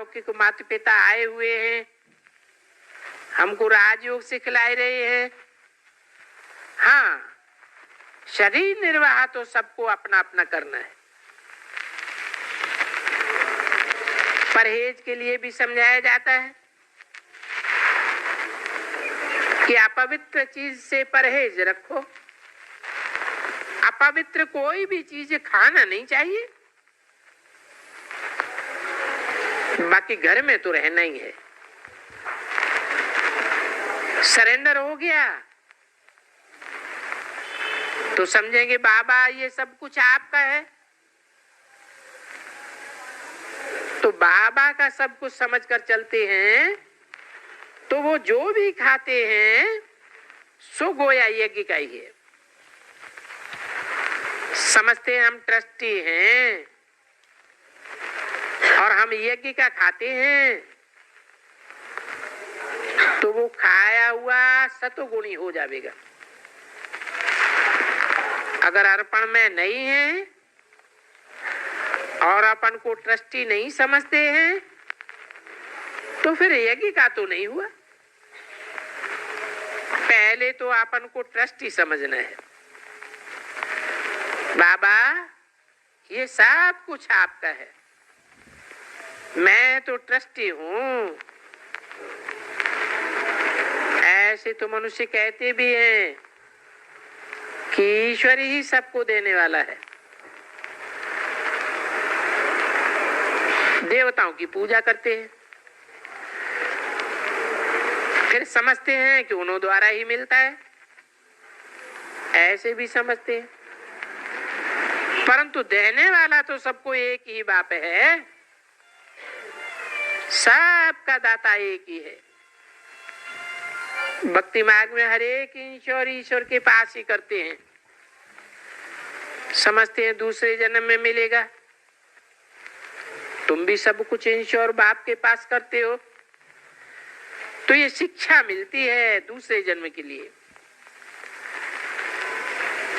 अलौकिक माता पिता आए हुए हैं, हमको राजयोग सिखला रहे हैं। हाँ, शरीर निर्वाह तो सबको अपना अपना करना है। परहेज के लिए भी समझाया जाता है कि अपवित्र चीज से परहेज रखो। अपवित्र कोई भी चीज खाना नहीं चाहिए, बाकी घर में तो रहना ही है। सरेंडर हो गया तो समझेंगे बाबा ये सब कुछ आपका है। तो बाबा का सब कुछ समझकर चलते हैं तो वो जो भी खाते हैं सो गोया यज्ञ का ही है। समझते हैं हम ट्रस्टी हैं और हम यज्ञ का खाते हैं, तो वो खाया हुआ सतोगुणी हो जाएगा। अगर अर्पण में नहीं है और अपन को ट्रस्टी नहीं समझते हैं तो फिर यज्ञ का तो नहीं हुआ। पहले तो अपन को ट्रस्टी समझना है। बाबा ये सब कुछ आपका है, मैं तो ट्रस्टी हूं। ऐसे तो मनुष्य कहते भी हैं कि ईश्वर ही सबको देने वाला है। देवताओं की पूजा करते हैं, फिर समझते हैं कि उन्हों द्वारा ही मिलता है, ऐसे भी समझते हैं। परंतु देने वाला तो सबको एक ही बाप है, सबका दाता एक ही है। भक्ति मार्ग में हर एक ईश्वर के पास ही करते हैं, समझते हैं दूसरे जन्म में मिलेगा। तुम भी सब कुछ ईश्वर बाप के पास करते हो, तो ये शिक्षा मिलती है दूसरे जन्म के लिए।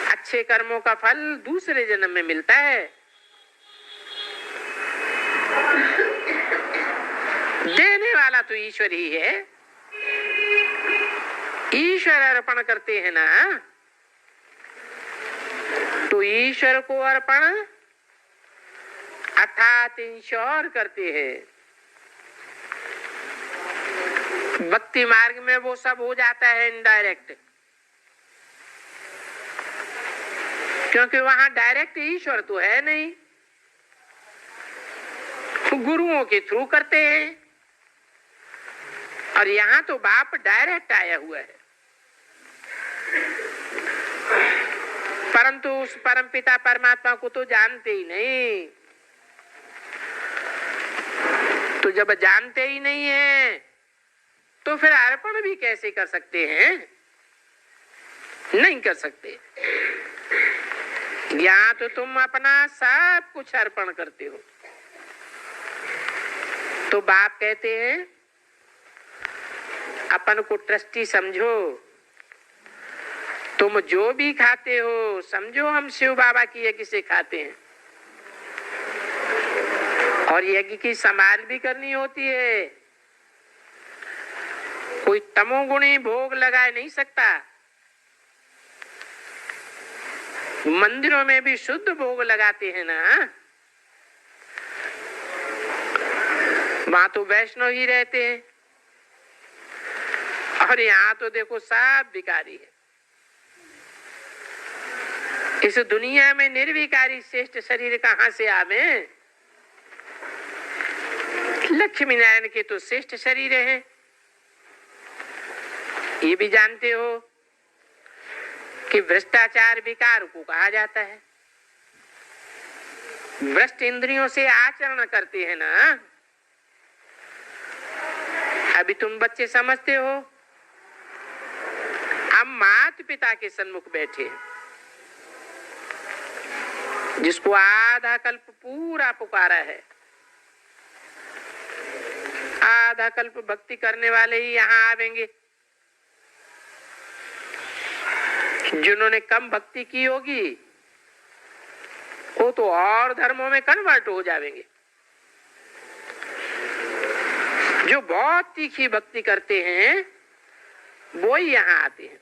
अच्छे कर्मों का फल दूसरे जन्म में मिलता है। देने वाला तो ईश्वर ही है। ईश्वर अर्पण करते हैं ना, तो ईश्वर को अर्पण अर्थात ईश्वर करते हैं। भक्ति मार्ग में वो सब हो जाता है इनडायरेक्ट, क्योंकि वहां डायरेक्ट ईश्वर तो है नहीं, गुरुओं के थ्रू करते हैं। और यहाँ तो बाप डायरेक्ट आया हुआ है। परंतु उस परमपिता परमात्मा को तो जानते ही नहीं। तो जब जानते ही नहीं है तो फिर अर्पण भी कैसे कर सकते हैं? नहीं कर सकते। यहाँ तो तुम अपना सब कुछ अर्पण करते हो। तो बाप कहते हैं अपन को ट्रस्टी समझो। तुम जो भी खाते हो समझो हम शिव बाबा की यज्ञ से खाते हैं, और यज्ञ की संभाल भी करनी होती है। कोई तमोगुणी भोग लगा नहीं सकता। मंदिरों में भी शुद्ध भोग लगाते हैं ना, वहां तो वैष्णव ही रहते हैं, और यहाँ तो देखो सब विकारी है। इस दुनिया में निर्विकारी श्रेष्ठ शरीर कहाँ से आवे? लक्ष्मी नारायण के तो श्रेष्ठ शरीर है, ये भी जानते हो कि भ्रष्टाचार विकार को कहा जाता है। भ्रष्ट इंद्रियों से आचरण करते हैं ना। अभी तुम बच्चे समझते हो, हम माता पिता के सन्मुख बैठे, जिसको आधा कल्प पूरा पुकारा है। आधा कल्प भक्ति करने वाले ही यहाँ आवेंगे। जिन्होंने कम भक्ति की होगी वो तो और धर्मों में कन्वर्ट हो जाएंगे। जो बहुत तीखी भक्ति करते हैं वो ही यहाँ आते हैं।